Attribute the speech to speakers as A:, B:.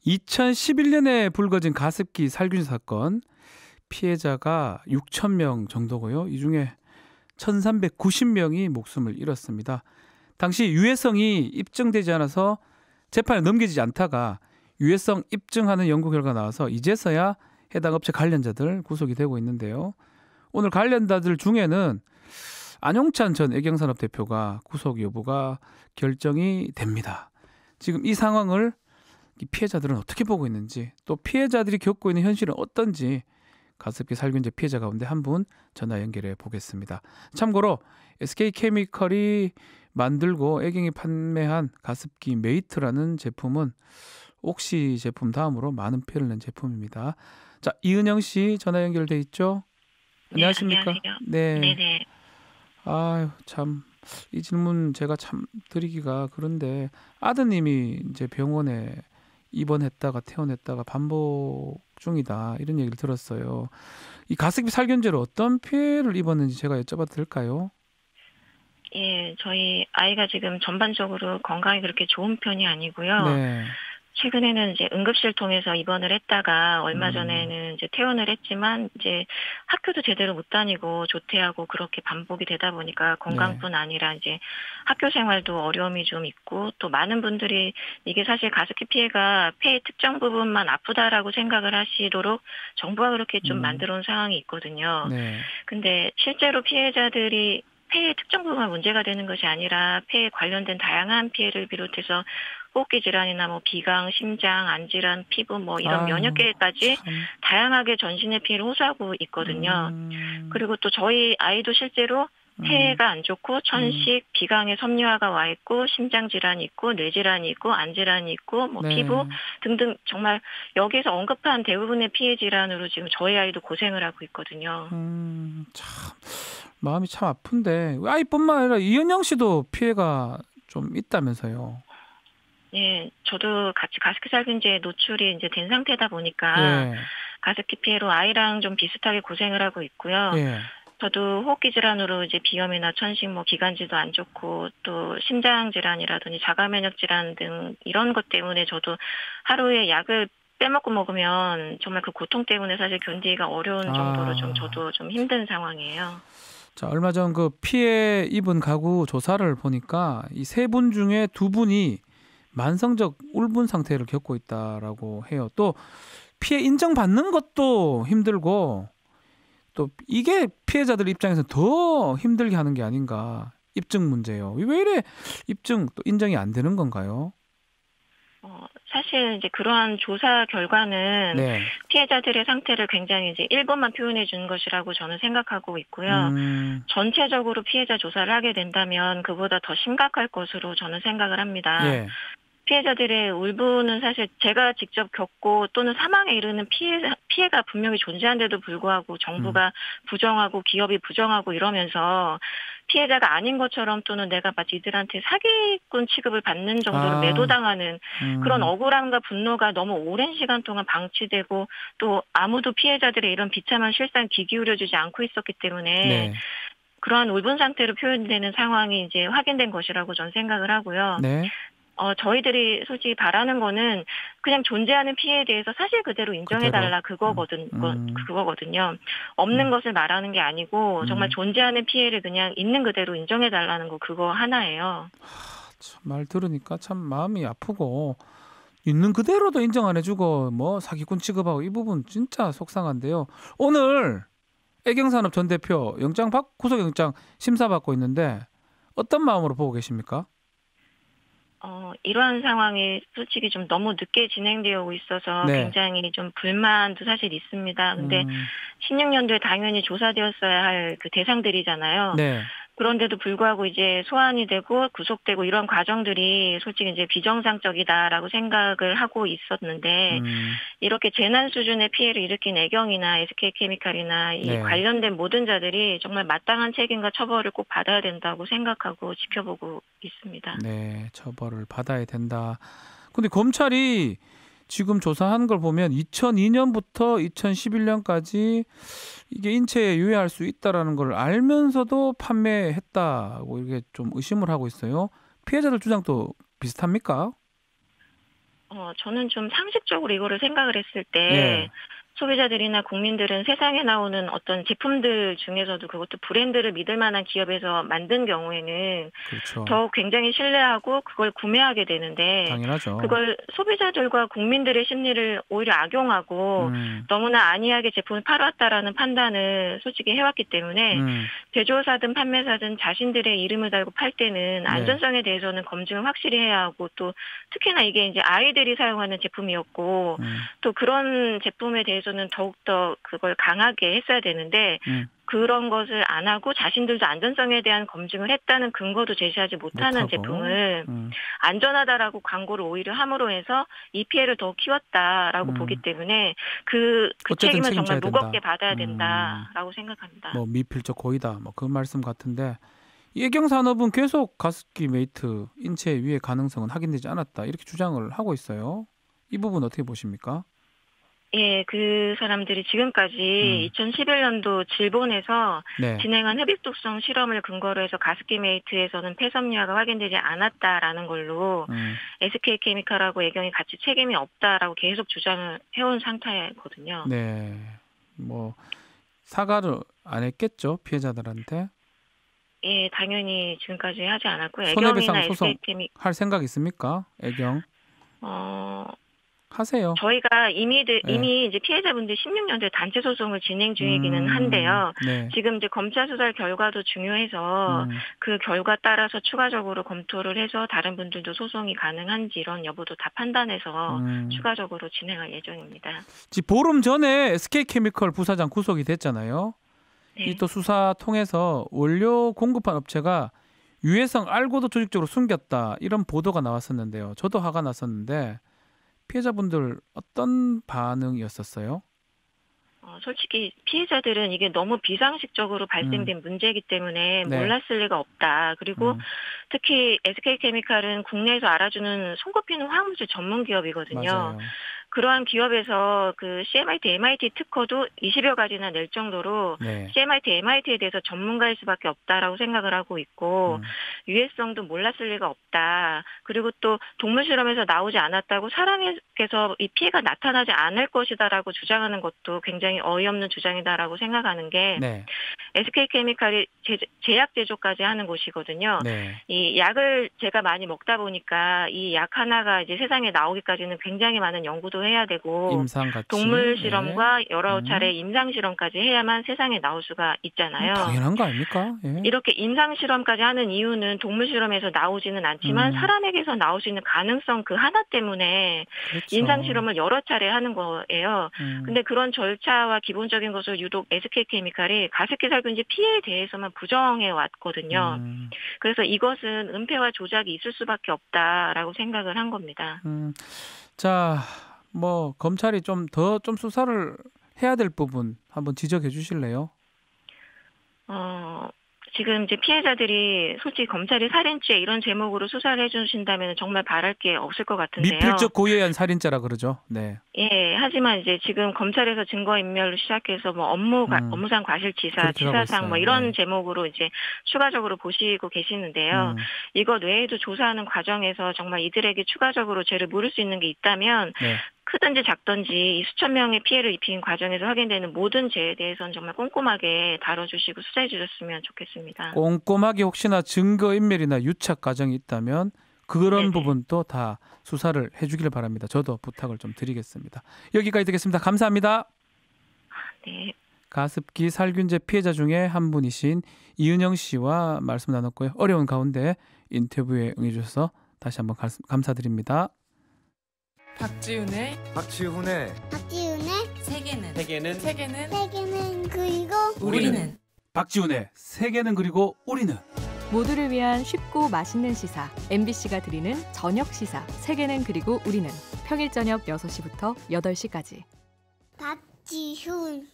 A: 2011년에 불거진 가습기 살균 사건 피해자가 6천 명 정도고요. 이 중에 1,390명이 목숨을 잃었습니다. 당시 유해성이 입증되지 않아서 재판에 넘겨지지 않다가 유해성 입증하는 연구 결과 나와서 이제서야 해당 업체 관련자들 구속이 되고 있는데요. 오늘 관련자들 중에는 안용찬 전 애경산업 대표가 구속 여부가 결정이 됩니다. 지금 이 상황을 피해자들은 어떻게 보고 있는지, 또 피해자들이 겪고 있는 현실은 어떤지 가습기 살균제 피해자 가운데 한 분 전화 연결해 보겠습니다. 참고로 SK케미컬이 만들고 애경이 판매한 가습기 메이트라는 제품은 옥시 제품 다음으로 많은 피해를 낸 제품입니다. 자, 이은영 씨 전화 연결돼 있죠? 안녕하십니까?
B: 네, 안녕하세요.
A: 네.
B: 네네.
A: 아유, 참 이 질문 제가 참 드리기가 그런데 아드님이 이제 병원에 입원했다가 퇴원했다가 반복 중이다 이런 얘기를 들었어요. 이 가습기 살균제로 어떤 피해를 입었는지 제가 여쭤봐도 될까요?
B: 예, 저희 아이가 지금 전반적으로 건강이 그렇게 좋은 편이 아니고요.
A: 네.
B: 최근에는 이제 응급실 통해서 입원을 했다가 얼마 전에는 이제 퇴원을 했지만 이제 학교도 제대로 못 다니고 조퇴하고 그렇게 반복이 되다 보니까 건강뿐 아니라 이제 학교 생활도 어려움이 좀 있고, 또 많은 분들이 이게 사실 가습기 피해가 폐의 특정 부분만 아프다라고 생각을 하시도록 정부가 그렇게 좀 만들어 온 상황이 있거든요.
A: 네.
B: 근데 실제로 피해자들이 폐의 특정 부분만 문제가 되는 것이 아니라 폐에 관련된 다양한 피해를 비롯해서 호흡기 질환이나 뭐 비강, 심장, 안질환, 피부 뭐 이런 면역계까지 다양하게 전신의 피해를 호소하고 있거든요. 그리고 또 저희 아이도 실제로 폐가 안 좋고 천식, 비강에 섬유화가 와 있고 심장 질환이 있고 뇌 질환이 있고 안 질환이 있고 뭐 피부 등등 정말 여기서 언급한 대부분의 피해 질환으로 지금 저희 아이도 고생을 하고 있거든요.
A: 참 마음이 참 아픈데 아이뿐만 아니라 이은영 씨도 피해가 좀 있다면서요.
B: 예, 저도 같이 가습기 살균제에 노출이 이제 된 상태다 보니까 가습기 피해로 아이랑 좀 비슷하게 고생을 하고 있고요. 저도 호흡기 질환으로 이제 비염이나 천식, 뭐 기관지도 안 좋고 또 심장 질환이라든지 자가 면역 질환 등 이런 것 때문에 저도 하루에 약을 빼먹고 먹으면 정말 그 고통 때문에 사실 견디기가 어려운 정도로 좀 저도 좀 힘든 상황이에요.
A: 자, 얼마 전 그 피해 입은 가구 조사를 보니까 이 세 분 중에 두 분이 만성적 울분 상태를 겪고 있다라고 해요. 또 피해 인정받는 것도 힘들고 또 이게 피해자들 입장에서 더 힘들게 하는 게 아닌가. 입증 문제요. 왜 이래 입증 또 인정이 안 되는 건가요?
B: 사실 이제 그러한 조사 결과는 피해자들의 상태를 굉장히 이제 일부만 표현해 주는 것이라고 저는 생각하고 있고요. 전체적으로 피해자 조사를 하게 된다면 그보다 더 심각할 것으로 저는 생각을 합니다. 피해자들의 울분은 사실 제가 직접 겪고 또는 사망에 이르는 피해가 분명히 존재한데도 불구하고 정부가 부정하고 기업이 부정하고 이러면서 피해자가 아닌 것처럼 또는 내가 마치 이들한테 사기꾼 취급을 받는 정도로 매도당하는 그런 억울함과 분노가 너무 오랜 시간 동안 방치되고 또 아무도 피해자들의 이런 비참한 실상에 귀 기울여주지 않고 있었기 때문에 그러한 울분 상태로 표현되는 상황이 이제 확인된 것이라고 저는 생각을 하고요. 저희들이 솔직히 바라는 거는 그냥 존재하는 피해에 대해서 사실 그대로 인정해달라 그거거든요. 없는 것을 말하는 게 아니고 정말 존재하는 피해를 그냥 있는 그대로 인정해달라는 거 그거 하나예요.
A: 참, 말 들으니까 참 마음이 아프고 있는 그대로도 인정 안 해주고 뭐 사기꾼 취급하고 이 부분 진짜 속상한데요. 오늘 애경산업 전 대표 구속영장 심사받고 있는데 어떤 마음으로 보고 계십니까?
B: 이러한 상황이 솔직히 좀 너무 늦게 진행되어 오고 있어서 굉장히 좀 불만도 사실 있습니다. 근데 16년도에 당연히 조사되었어야 할 그 대상들이잖아요. 그런데도 불구하고 이제 소환이 되고 구속되고 이런 과정들이 솔직히 이제 비정상적이다라고 생각을 하고 있었는데 이렇게 재난 수준의 피해를 일으킨 애경이나 SK케미칼이나 이 관련된 모든 자들이 정말 마땅한 책임과 처벌을 꼭 받아야 된다고 생각하고 지켜보고 있습니다.
A: 네, 처벌을 받아야 된다. 근데 검찰이 지금 조사한 걸 보면 2002년부터 2011년까지 이게 인체에 유해할 수 있다라는 걸 알면서도 판매했다고 이렇게 좀 의심을 하고 있어요. 피해자들 주장도 비슷합니까?
B: 저는 좀 상식적으로 이거를 생각을 했을 때 소비자들이나 국민들은 세상에 나오는 어떤 제품들 중에서도 그것도 브랜드를 믿을 만한 기업에서 만든 경우에는
A: 그렇죠.
B: 더욱 굉장히 신뢰하고 그걸 구매하게 되는데
A: 당연하죠.
B: 그걸 소비자들과 국민들의 심리를 오히려 악용하고 너무나 안이하게 제품을 팔아왔다라는 판단을 솔직히 해왔기 때문에 제조사든 판매사든 자신들의 이름을 달고 팔 때는 안전성에 대해서는 검증을 확실히 해야 하고 또 특히나 이게 이제 아이들이 사용하는 제품이었고 또 그런 제품에 대해서는 더욱더 그걸 강하게 했어야 되는데 그런 것을 안 하고 자신들도 안전성에 대한 검증을 했다는 근거도 제시하지 못하는 제품을 안전하다라고 광고를 오히려 함으로 해서 이 피해를 더 키웠다라고 보기 때문에 그 책임은 정말 무겁게 받아야 된다라고 생각합니다.
A: 뭐 미필적 고의다 뭐 그 말씀 같은데 예경산업은 계속 가습기 메이트 인체 위해 가능성은 확인되지 않았다 이렇게 주장을 하고 있어요. 이 부분 어떻게 보십니까?
B: 예, 그 사람들이 지금까지 2011년도 질본에서 진행한 흡입독성 실험을 근거로 해서 가습기 메이트에서는 폐섬유화가 확인되지 않았다라는 걸로 SK케미칼하고 예경이 같이 책임이 없다라고 계속 주장을 해온 상태거든요.
A: 네, 뭐 사과를 안 했겠죠 피해자들한테?
B: 예, 당연히 지금까지 하지 않았고요.
A: 손해배상 소송 할 생각 있습니까? 예경? 하세요.
B: 저희가 이미 이제 피해자분들 16년도에 단체 소송을 진행 중이기는 한데요. 지금 이제 검찰 수사 결과도 중요해서 그 결과 따라서 추가적으로 검토를 해서 다른 분들도 소송이 가능한지 이런 여부도 다 판단해서 추가적으로 진행할 예정입니다.
A: 보름 전에 SK케미칼 부사장 구속이 됐잖아요. 이 또 수사 통해서 원료 공급한 업체가 유해성 알고도 조직적으로 숨겼다 이런 보도가 나왔었는데요. 저도 화가 났었는데 피해자분들 어떤 반응이었었어요?
B: 솔직히 피해자들은 이게 너무 비상식적으로 발생된 문제이기 때문에 몰랐을 리가 없다. 그리고 특히 SK케미칼은 국내에서 알아주는 손꼽히는 화학물질 전문 기업이거든요.
A: 맞아요.
B: 그러한 기업에서 그 CMIT, MIT 특허도 20여 가지나 낼 정도로 CMIT, MIT에 대해서 전문가일 수밖에 없다라고 생각을 하고 있고 유해성도 몰랐을 리가 없다. 그리고 또 동물 실험에서 나오지 않았다고 사람에게서 이 피해가 나타나지 않을 것이다라고 주장하는 것도 굉장히 어이없는 주장이다라고 생각하는 게 SK케미칼이 제약 제조까지 하는 곳이거든요. 이 약을 제가 많이 먹다 보니까 이 약 하나가 이제 세상에 나오기까지는 굉장히 많은 연구도 해야 되고 동물 실험과 여러 차례 임상 실험까지 해야만 세상에 나올 수가 있잖아요.
A: 당연한 거 아닙니까?
B: 이렇게 임상 실험까지 하는 이유는 동물 실험에서 나오지는 않지만 사람에게서 나올 수 있는 가능성 그 하나 때문에 임상 실험을 여러 차례 하는 거예요. 근데 그런 절차와 기본적인 것을 유독 SK케미칼이 가습기 살균제 피해에 대해서만 부정해 왔거든요. 그래서 이것은 은폐와 조작이 있을 수밖에 없다라고 생각을 한 겁니다.
A: 자, 뭐 검찰이 좀 수사를 해야 될 부분 한번 지적해 주실래요?
B: 지금 이제 피해자들이 솔직히 검찰이 살인죄 이런 제목으로 수사를 해주신다면 정말 바랄 게 없을 것 같은데요.
A: 미필적 고의에 의한 살인죄라 그러죠.
B: 예, 하지만 이제 지금 검찰에서 증거인멸로 시작해서 뭐 업무상 과실치사, 치사상 뭐 이런 제목으로 이제 추가적으로 보시고 계시는데요. 이것 외에도 조사하는 과정에서 정말 이들에게 추가적으로 죄를 물을 수 있는 게 있다면 크든지 작든지 이 수천 명의 피해를 입힌 과정에서 확인되는 모든 죄에 대해서는 정말 꼼꼼하게 다뤄주시고 수사해 주셨으면 좋겠습니다.
A: 꼼꼼하게 혹시나 증거인멸이나 유착 과정이 있다면 그런 부분도 다 수사를 해주기를 바랍니다. 저도 부탁을 좀 드리겠습니다. 여기까지 듣겠습니다. 감사합니다.
B: 네.
A: 가습기 살균제 피해자 중에 한 분이신 이은영 씨와 말씀 나눴고요. 어려운 가운데 인터뷰에 응해주셔서 다시 한번 감사드립니다.
C: 박지훈의 세계는 그리고 우리는
A: 박지훈의 세계는 그리고 우리는
D: 모두를 위한 쉽고 맛있는 시사 MBC가 드리는 저녁 시사 세계는 그리고 우리는 평일 저녁 6시부터 8시까지
C: 박지훈